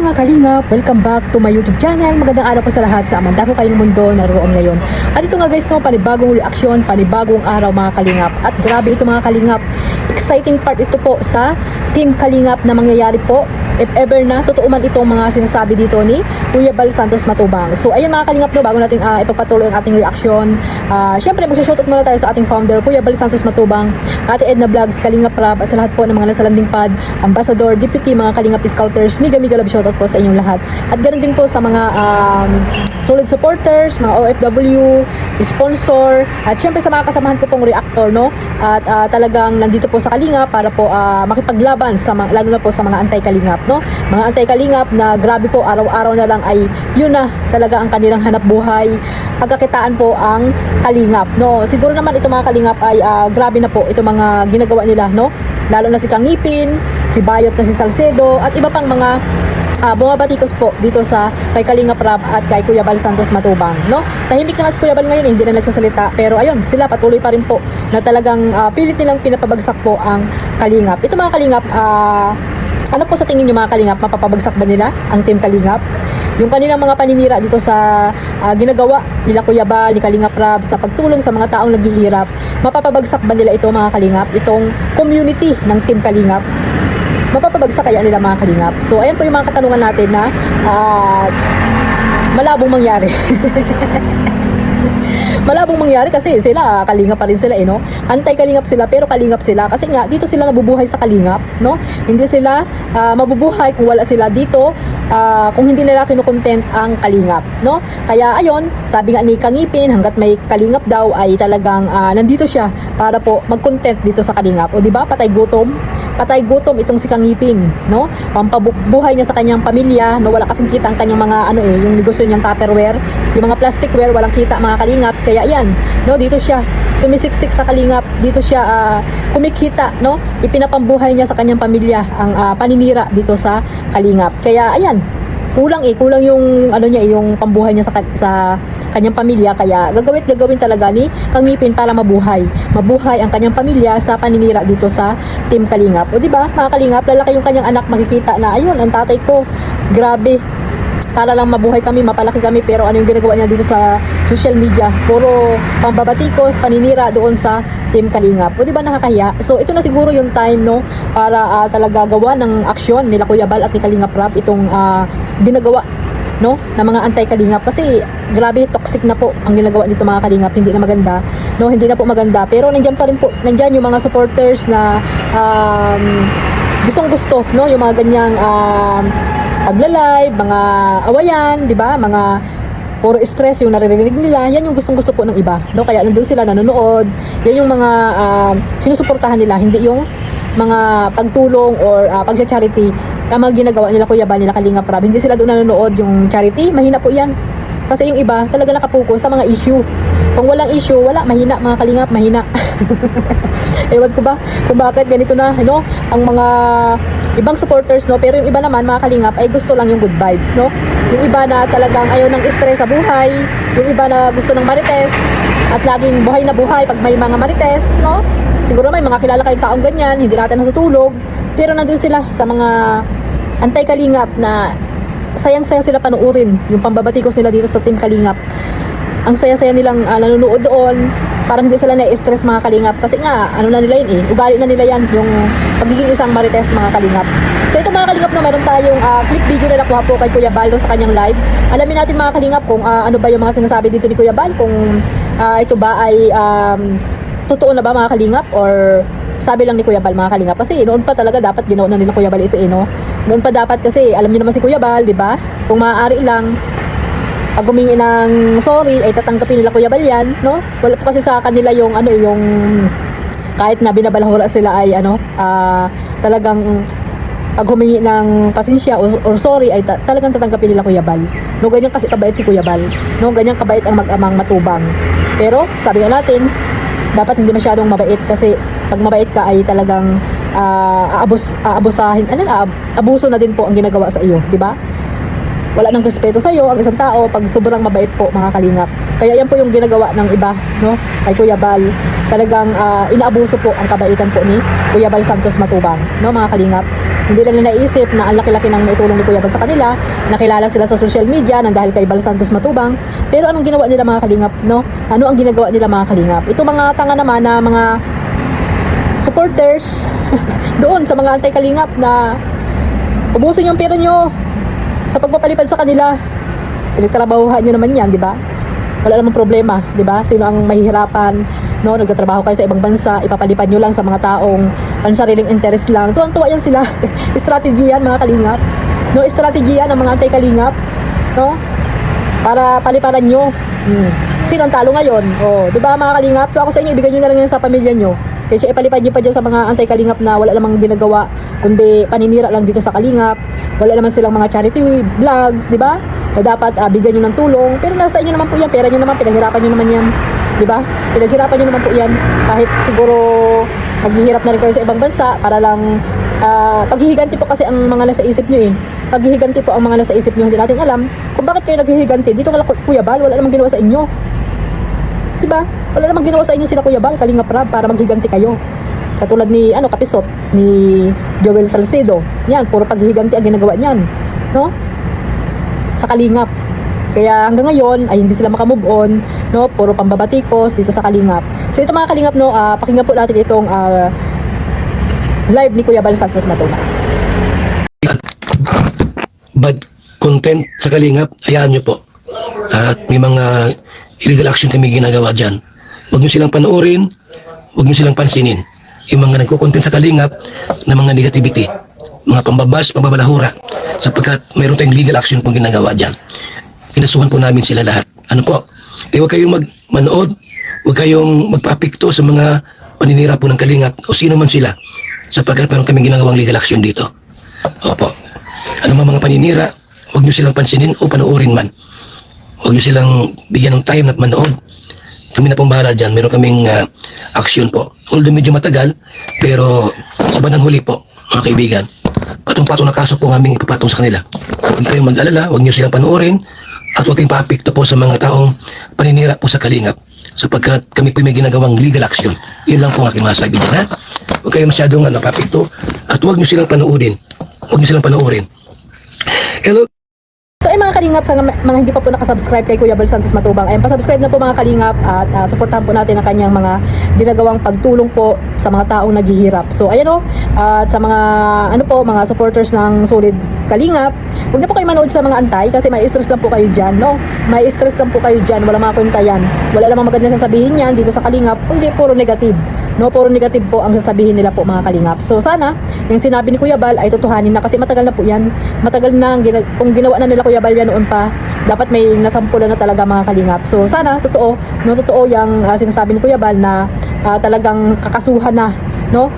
mga kalingap, welcome back to my YouTube channel. Magandang araw po sa lahat sa amanda ko kayo ng mundo naroon ngayon. At ito nga guys, no, panibagong reaksyon, panibagong araw mga kalingap. At grabe ito mga kalingap, exciting part ito po sa Team Kalingap na mangyayari po. If ever na, totoo man itong mga sinasabi dito ni Kuya Bal Santos Matubang. So ayun mga kalingap, no, bago natin ipagpatuloy ang ating reaction, syempre magsashoutout muna tayo sa ating founder, Kuya Bal Santos Matubang, Ate Edna Vlogs, Kalingap Rab, at sa lahat po ng mga nasa landing pad, Ambassador, Deputy, mga Kalingap Scouters, mega love shoutout po sa inyong lahat. At ganoon din po sa mga solid supporters, mga OFW, sponsor, at syempre sa mga kasamahan ko pong reactor, no? At talagang nandito po sa Kalingap para po makipaglaban sa lalo na po sa mga anti-Kalingap, no? Mga anti-Kalingap na grabe po, araw-araw na lang ay yun na talaga ang kanilang hanap buhay. Pagkakitaan po ang Kalingap, no? Siguro naman itong mga Kalingap ay grabe na po itong mga ginagawa nila, no? Lalo na si Kangipin, si Bayot na si Salcedo, at iba pang mga bumabatikos po dito sa kay Kalingap Rab at kay Kuya Bal Santos Matubang, no? Tahimik na nga si Kuya Bal ngayon, hindi na nagsasalita, pero ayun, sila patuloy pa rin po na talagang pilit nilang pinapabagsak po ang Kalingap. Ito mga Kalingap, ano po sa tingin niyo mga Kalingap, mapapabagsak ba nila ang Team Kalingap? Yung kanilang mga paninira dito sa ginagawa nila Kuya Bal, ni Kalingap Rab sa pagtulong sa mga taong naghihirap, mapapabagsak ba nila ito mga Kalingap, itong community ng Team Kalingap? Mapapabagsak kaya nila mga Kalingap? So ayan po yung mga katanungan natin na malabong mangyari. Malabong mangyari kasi sila Kalingap pa rin sila, no? Anti-Kalingap sila pero Kalingap sila kasi nga dito sila nabubuhay sa Kalingap, no? Hindi sila mabubuhay kung wala sila dito, kung hindi nila kinukontent ang Kalingap, no? Kaya ayun, sabi nga ni Kangipin, hanggat may Kalingap daw ay talagang nandito siya para po mag-content dito sa Kalingap. O di ba? Patay gutom itong si Kangipin, no? Pampabuhay niya sa kanyang pamilya, no? Wala kasing kita ang kanyang mga yung negosyo niyang Tupperware, yung mga plasticware, walang kita mga Kalingap. Kaya yan, no, dito siya sumisiksik sa Kalingap, dito siya kumikita, no? Ipinapambuhay niya sa kanyang pamilya ang paninira dito sa Kalingap. Kaya ayan, kulang yung yung pambuhay niya sa kanyang pamilya. Kaya gagawin talaga ni Kangipin para mabuhay ang kanyang pamilya sa paninira dito sa Team Kalingap. O di ba mga Kalingap, lalaki yung kanyang anak, makikita na ayun, ang tatay ko grabe, para lang mabuhay kami, mapalaki kami, pero ano yung ginagawa niya dito sa social media? Puro pambabatikos, paninira doon sa Team Kalingap. O di ba nakakahiya? So ito na siguro yung time, no, para talaga gawa ng aksyon nila Kuya Bal at ni Kalingap Rab itong ginagawa, no, na mga anti-Kalingap. Kasi grabe, toxic na po ang ginagawa nito mga Kalingap, hindi na maganda, no, hindi na po maganda. Pero nandiyan pa rin po, nandiyan yung mga supporters na gustong-gusto, no, yung mga ganyang pagla-live, mga awayan, di ba? Mga puro stress yung naririnig nila. Yan yung gustong-gusto po ng iba, no? Kaya nandun sila nanonood. Yan yung mga sinusuportahan nila, hindi yung mga pagtulong or pagsa-charity ang mga ginagawa nila Kuya Bal, nila Kalingap Rab. Hindi sila doon nanonood yung charity, mahina po yan. Kasi yung iba talaga nakapokus sa mga issue. Kung walang issue, wala, mahina mga Kalingap, mahina. Ewan ko ba kung bakit ganito na, no, ang mga ibang supporters, no, pero yung iba naman mga Kalingap ay gusto lang yung good vibes, no. Yung iba na talagang ayaw ng stress sa buhay, yung iba na gusto ng marites at laging buhay na buhay pag may mga marites, no. Siguro may mga kilala kayong taong ganyan, hindi natin natutulog, pero nandun sila sa mga anti-Kalingap na sayang-sayang sila panuurin yung pambabatikos nila dito sa Team Kalingap. Ang saya-saya nilang nanonood doon, parang hindi sila na-stress mga Kalingap kasi nga ano na nila yun, ugali na nila yan, yung pagiging isang marites mga Kalingap. So ito mga Kalingap, no, meron tayong clip video na nakuha po kay Kuya Bal sa kanyang live. Alamin natin mga Kalingap kung ano ba yung mga sinasabi dito ni Kuya Bal, kung ito ba ay totoo na ba mga Kalingap or sabi lang ni Kuya Bal mga Kalingap. Kasi noon pa talaga dapat ginawa na nila Kuya Bal ito, no? Noon pa dapat, kasi alam niyo naman si Kuya Bal, di ba? Kung maaari lang, pag humingi ng sorry ay tatanggapin nila Kuya Bal yan, no? Wala po kasi sa kanila yung yung kahit na binabalahura sila ay talagang pag humingi ng pasensya or sorry ay talagang tatanggapin nila Kuya Bal. No, ganyan kasi kabait si Kuya Bal. No, ganyan kabait ang mag-amang Matubang. Pero sabi nga natin, dapat hindi masyadong mabait kasi pag mabait ka ay talagang abuso na din po ang ginagawa sa iyo, di ba? Wala nang respeto sa iyo ang isang tao pag sobrang mabait po mga Kalingap. Kaya yan po yung ginagawa ng iba, no, kay Kuya Bal. Talagang inaabuso po ang kabaitan po ni Kuya Bal Santos Matubang, no mga Kalingap. Hindi lang nila naisip na ang laki-laki ng naitulong ni Kuya Bal sa kanila, nakilala sila sa social media nang dahil kay Bal Santos Matubang. Pero anong ginawa nila mga kalingap, no? Ano ang ginagawa nila mga kalingap? Ito mga tanga naman na mga supporters doon sa mga anti-kalingap na ubusin yung pera nyo sa pagpapalipad sa kanila. Pinagtrabahuhan nyo naman yan, di ba? Wala namang problema, di ba? Sino ang mahihirapan, no? Nagtatrabaho kayo sa ibang bansa, ipapalipad nyo lang sa mga taong pansariling interest lang. Tuwang-tuwa yan sila. Strategy yan mga kalingap, no? Strategy yan ng mga anti-kalingap, no? Para paliparan nyo. Sino ang talo ngayon? Oh, di ba mga kalingap? So ako sa inyo, ibigay nyo na lang yan sa pamilya nyo. Kasi ipalipad nyo pa dyan sa mga anti-kalingap na wala namang ginagawa kundi paninira lang dito sa kalingap. Wala naman silang mga charity vlogs, di ba? Na dapat bigyan nyo ng tulong. Pero nasa inyo naman po yan, pera nyo naman, pinaghirapan nyo naman yan, di ba? Pinaghirapan nyo naman po yan. Kahit siguro maghihirap na rin kayo sa ibang bansa para lang paghihiganti po kasi ang mga nasa isip nyo eh. Paghihiganti po ang mga nasa isip nyo, hindi natin alam kung bakit kayo naghihiganti. Dito kala Kuya Bal, wala namang ginawa sa inyo, di ba? Wala namang ginawa sa inyo sila Kuya Bal, Kalingap Rab, para maghiganti kayo. Katulad ni Kapisot, ni Joel Salcedo. Yan, puro paghihiganti ang ginagawa niyan, no? Sa Kalingap. Kaya hanggang ngayon ay hindi sila makamove on, no? Puro pambabatikos dito sa Kalingap. So ito mga Kalingap, no, pakinggan po natin itong live ni Kuya Bal Santos Matubang. Bad content sa Kalingap, hayaan nyo po. At may mga illegal action kami ginagawa dyan. Huwag nyo silang panoorin, huwag nyo silang pansinin. Yung mga nagko-content sa Kalingap na mga negativity, mga pambabas, pambabalahura, sapagkat mayroon tayong legal action pong ginagawa dyan. Kinasuhan po namin sila lahat. Ano po? Kaya huwag kayong manood, huwag kayong magpapikto sa mga paninira po ng Kalingap o sino man sila, sapagkat mayroon kami ginagawang legal action dito. Opo. Ano mga paninira, huwag nyo silang pansinin o panoorin man. Huwag nyo silang bigyan ng time na manood. Kami na pong bahala dyan. Meron kaming action po. Although medyo matagal, pero sa bandang huli po, mga kaibigan, patong-patong na kaso po aming ipapatong sa kanila. Huwag kayong mag-alala, huwag nyo silang panoorin, at huwag kayong paapekto po sa mga taong paninira po sa Kalingap, sapagkat kami po may ginagawang legal action. Yun lang po ang aking masabi dyan, ha? Huwag kayong masyadong papekto, at huwag nyo silang panoorin. Huwag nyo silang panoorin. Hello? So ay mga Kalingap, sa mga hindi pa po nakasubscribe kay Kuya Bal Santos Matubang, ay pasubscribe na po mga Kalingap at suportahan po natin ang kanyang mga ginagawang pagtulong po sa mga taong naghihirap. So ayan o, at sa mga mga supporters ng Solid Kalingap, huwag na po kayo manood sa mga antay kasi may stress lang po kayo dyan, no? May stress lang po kayo dyan, wala mga kwenta yan. Wala namang magandang sasabihin yan dito sa Kalingap, kundi puro negative. No, puro negative po ang sasabihin nila po mga Kalingap. So sana, yung sinabi ni Kuya Bal ay tutuhanin na kasi matagal na po yan. Matagal na, kung ginawa na nila Kuya Bal yan noon pa, dapat may nasampulan na talaga mga Kalingap. So sana, totoo yung sinasabi ni Kuya Bal na talagang kakasuhan na, no?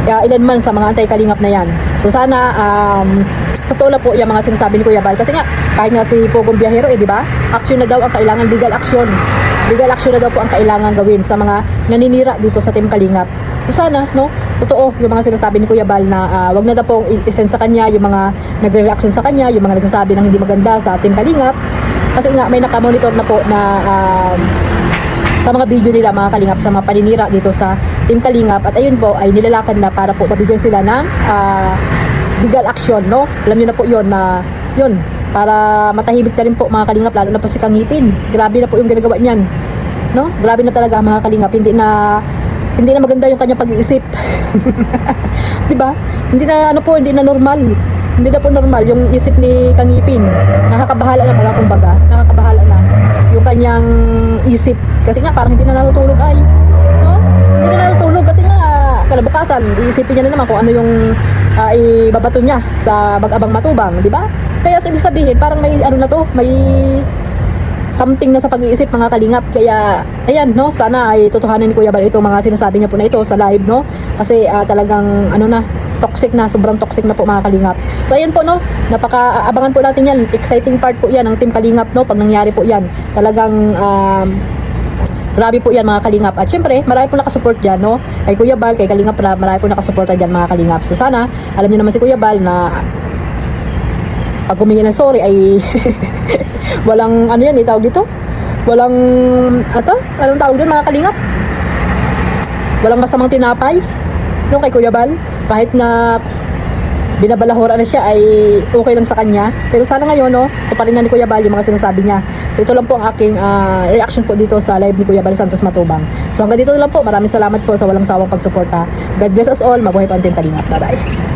Ilan man sa mga anti-Kalingap na yan. So sana, totoo na po yung mga sinasabi ni Kuya Bal. Kasi nga, kahit nga si Pogong Biyahero, di ba? Action na daw ang kailangan, legal action. Legal action na daw po ang kailangan gawin sa mga naninira dito sa Team Kalingap. So sana, no, totoo yung mga sinasabi ni Kuya Bal na wag na daw pong isend sa kanya yung mga nagre-reaction sa kanya, yung mga nagsasabi ng hindi maganda sa Team Kalingap. Kasi nga may nakamonitor na po na sa mga video nila mga Kalingap sa mga paninira dito sa Team Kalingap. At ayun po ay nilalakad na para po mabigyan sila ng legal action, no? Alam niyo na po yon na yun, para matahimik na rin po mga Kalingap, lalo na po si Kangipin. Grabe na po yung ginagawa niyan, no? Grabe na talaga mga Kalingap, hindi na maganda yung kanyang pag-iisip. 'Di ba? Hindi na normal. Hindi na po normal yung isip ni Kangipin. Nakakabahala na pala kumbaga. Nakakabahala na yung kanyang isip kasi nga parang hindi na natutulog ay, no? Hindi na natutulog kasi nga kalabukasan iisipin niya na naman kung ano yung ibabato niya sa Mag-abang Matubang, 'di ba? Kaya sa ibig sabihin, parang may may something na sa pag-iisip mga Kalingap. Kaya, ayan, no, sana ay tutuhanin ni Kuya Bal itong mga sinasabi niya po na ito sa live, no? Kasi talagang, toxic na, sobrang toxic na po mga Kalingap. So, ayan po, no, napaka-abangan po natin yan. Exciting part po yan ng Team Kalingap, no, pag nangyari po yan. Talagang, grabe po yan mga Kalingap. At syempre, marami po nakasupport dyan, no? Kay Kuya Bal, kay Kalingap Rab, marami po nakasupport dyan mga Kalingap. So, sana, alam niyo naman si Kuya Bal na pag humingi ng sorry ay walang tawag dito, walang anong tawag doon mga Kalingap, walang masamang tinapay, no, kay Kuya Bal. Kahit na binabalahura na siya ay okay lang sa kanya. Pero sana ngayon, no, tuparin na ni Kuya Bal yung mga sinasabi niya. So ito lang po ang aking reaction po dito sa live ni Kuya Bal Santos Matubang. So hanggang dito lang po. Maraming salamat po sa walang sawang pagsuporta. God bless us all. Mabuhay pa ang Team Kalingap. Bye-bye.